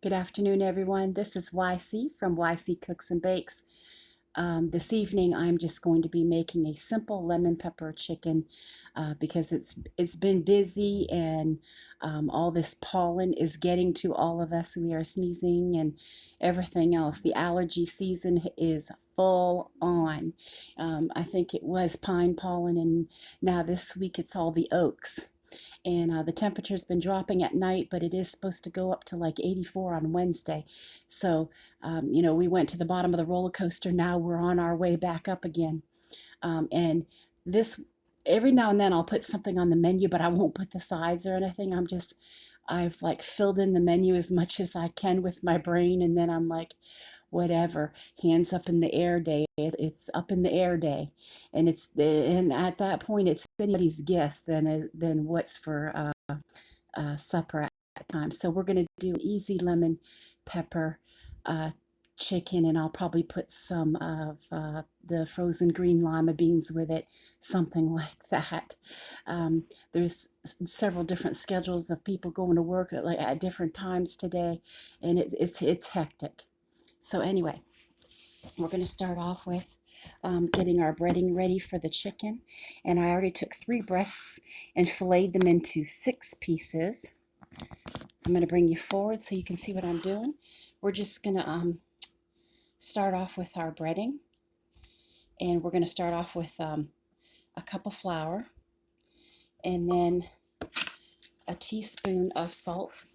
Good afternoon, everyone. This is YC from YC Cooks and Bakes. This evening, I'm just going to be making a simple lemon pepper chicken because it's been busy and all this pollen is getting to all of us. We are sneezing and everything else. The allergy season is full on. I think it was pine pollen, and now this week it's all the oaks. And the temperature's been dropping at night, but it is supposed to go up to like 84 on Wednesday. So, we went to the bottom of the roller coaster. Now we're on our way back up again. And this, every now and then I'll put something on the menu, but I won't put the sides or anything. I've like filled in the menu as much as I can with my brain, and then I'm like, whatever, hands up in the air day. It's up in the air day, and at that point it's anybody's guess than what's for supper at time. So we're gonna do an easy lemon pepper chicken, and I'll probably put some of the frozen green lima beans with it, something like that. There's several different schedules of people going to work at different times today, and it's hectic. So anyway, we're going to start off with getting our breading ready for the chicken. And I already took 3 breasts and filleted them into 6 pieces. I'm going to bring you forward so you can see what I'm doing. We're just going to start off with our breading. And we're going to start off with a cup of flour and then a teaspoon of salt.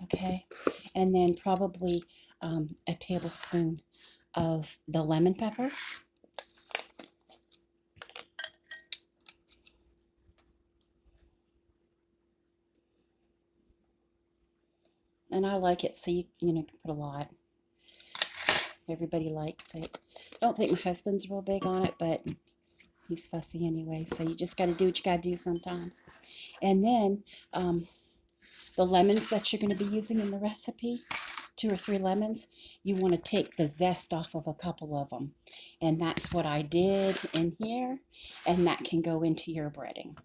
Okay, and then probably a tablespoon of the lemon pepper. And I like it, so you can put a lot. Everybody likes it. I don't think my husband's real big on it, but he's fussy anyway, so you just got to do what you got to do sometimes. And then the lemons that you're going to be using in the recipe, 2 or 3 lemons, you want to take the zest off of a couple of them. And that's what I did in here, and that can go into your breading.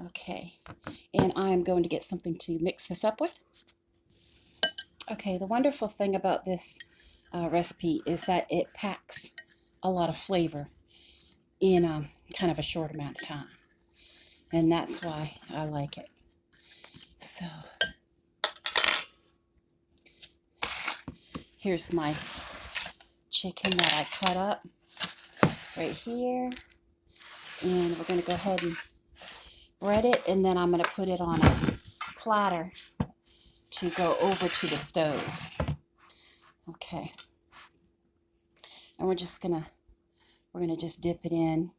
Okay, and I'm going to get something to mix this up with. Okay, the wonderful thing about this recipe is that it packs a lot of flavor in kind of a short amount of time. And that's why I like it. So, here's my chicken that I cut up right here. And we're going to go ahead and bread it, and then I'm going to put it on a platter to go over to the stove. Okay. And we're going to just dip it in.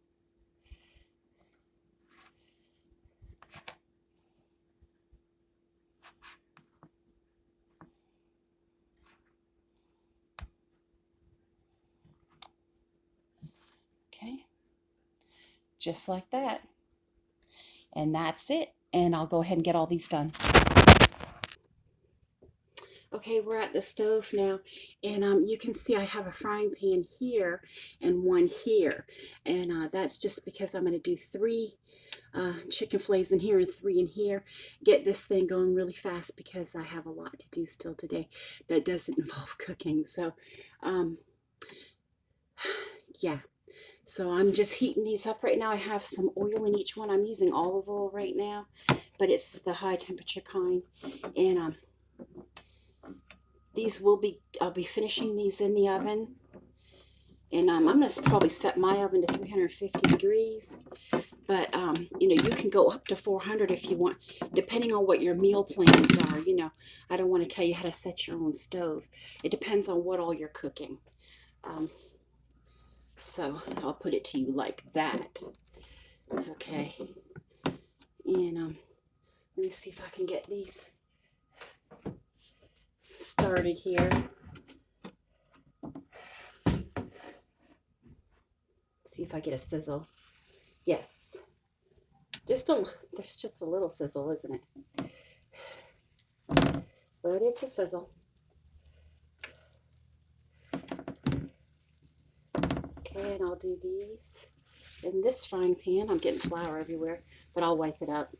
Okay. Just like that. And that's it. And I'll go ahead and get all these done. Okay, we're at the stove now, and you can see I have a frying pan here and one here, and that's just because I'm going to do 3 chicken fillets in here and 3 in here. Get this thing going really fast because I have a lot to do still today that doesn't involve cooking. So, yeah. So I'm just heating these up right now. I have some oil in each one. I'm using olive oil right now, but it's the high temperature kind, and I'll be finishing these in the oven, and I'm going to probably set my oven to 350 degrees, but, you can go up to 400 if you want, depending on what your meal plans are. I don't want to tell you how to set your own stove. It depends on what all you're cooking. So I'll put it to you like that. Okay, and let me see if I can get these started here. See if I get a sizzle. Yes. There's just a little sizzle, isn't it? But it's a sizzle. Okay, and I'll do these. in this frying pan. I'm getting flour everywhere, but I'll wipe it up.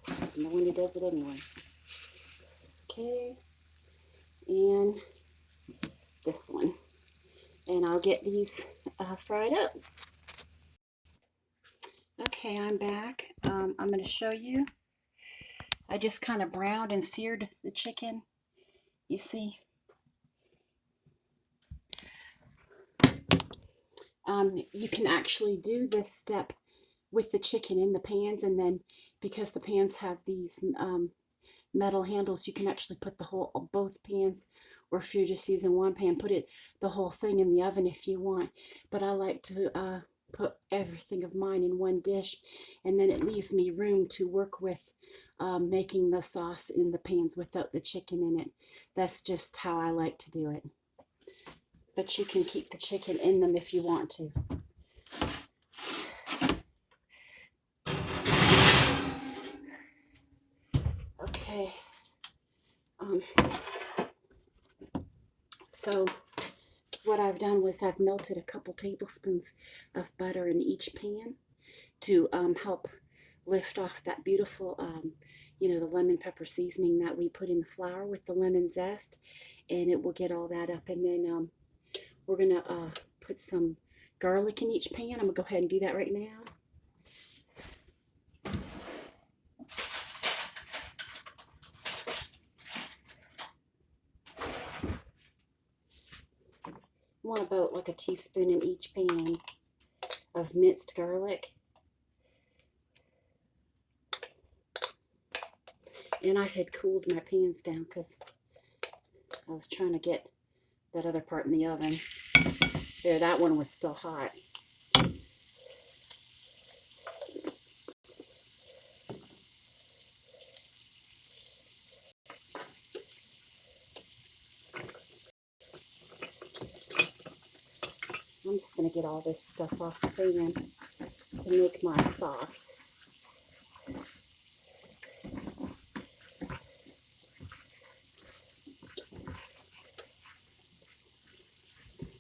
I'm the one who does it anyway. Okay, and this one. And I'll get these fried up. Okay, I'm back. I'm going to show you. I just kind of browned and seared the chicken. You see? You can actually do this step with the chicken in the pans, and then because the pans have these metal handles, you can actually put the whole, both pans, or if you're just using one pan, put the whole thing in the oven if you want. But I like to put everything of mine in one dish, and then it leaves me room to work with making the sauce in the pans without the chicken in it. That's just how I like to do it. But you can keep the chicken in them if you want to. Okay. So what I've done was I've melted a couple tablespoons of butter in each pan to help lift off that beautiful, the lemon pepper seasoning that we put in the flour with the lemon zest, and it will get all that up. And then we're going to put some garlic in each pan. I'm going to go ahead and do that right now. I want about like a teaspoon in each pan of minced garlic. And I had cooled my pans down because I was trying to get that other part in the oven. There, that one was still hot. I'm just going to get all this stuff off the pan to make my sauce.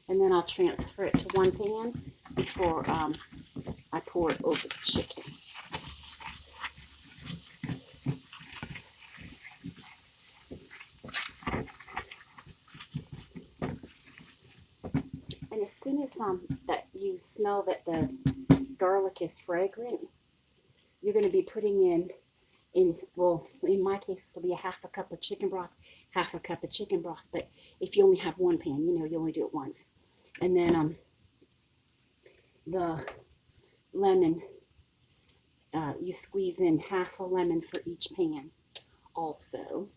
And then I'll transfer it to one pan before I pour it over the chicken. And as soon as that you smell that the garlic is fragrant, you're going to be putting well, in my case, it'll be half a cup of chicken broth, half a cup of chicken broth. But if you only have one pan, you only do it once. And then the lemon, you squeeze in half a lemon for each pan also.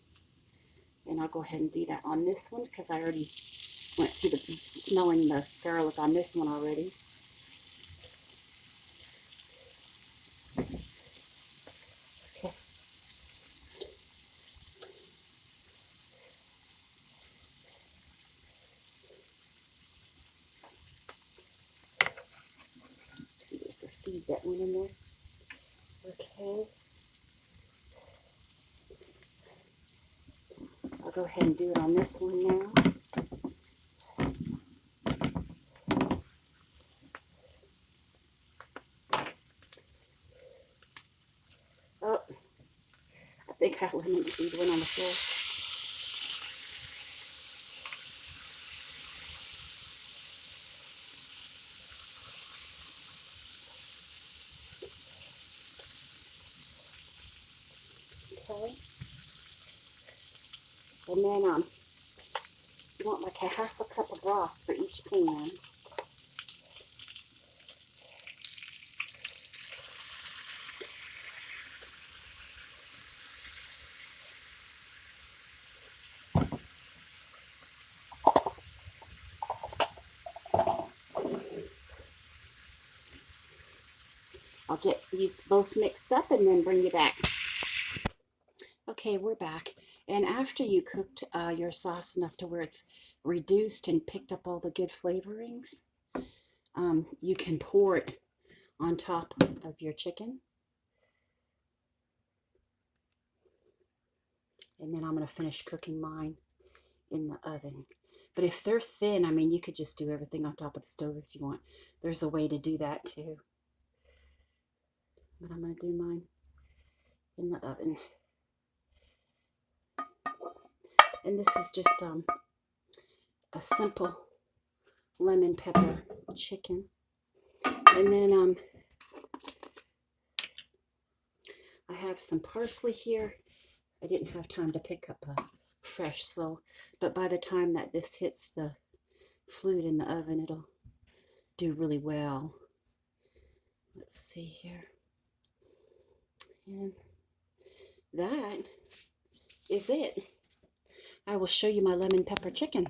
And I'll go ahead and do that on this one because I already went through smelling the garlic on this one already. Okay. See, there's a seed that went in there. Okay. I'll go ahead and do it on this one now. Oh, I think I lemon seed went on the floor. Okay. And then you want like a half a cup of broth for each pan. I'll get these both mixed up and then bring you back. Okay, we're back. And after you cooked your sauce enough to where it's reduced and picked up all the good flavorings, you can pour it on top of your chicken. And then I'm going to finish cooking mine in the oven. But if they're thin, I mean, you could just do everything on top of the stove if you want. There's a way to do that too. But I'm going to do mine in the oven. And this is just a simple lemon pepper chicken. And then I have some parsley here. I didn't have time to pick up a fresh, but by the time that this hits the fluid in the oven, it'll do really well. Let's see here. And that is it. I will show you my lemon pepper chicken.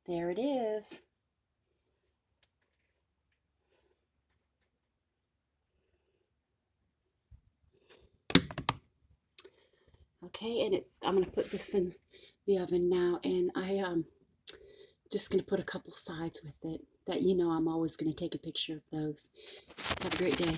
There it is. Okay, and I'm going to put this in the oven now, and I just going to put a couple sides with it that I'm always going to take a picture of those. Have a great day.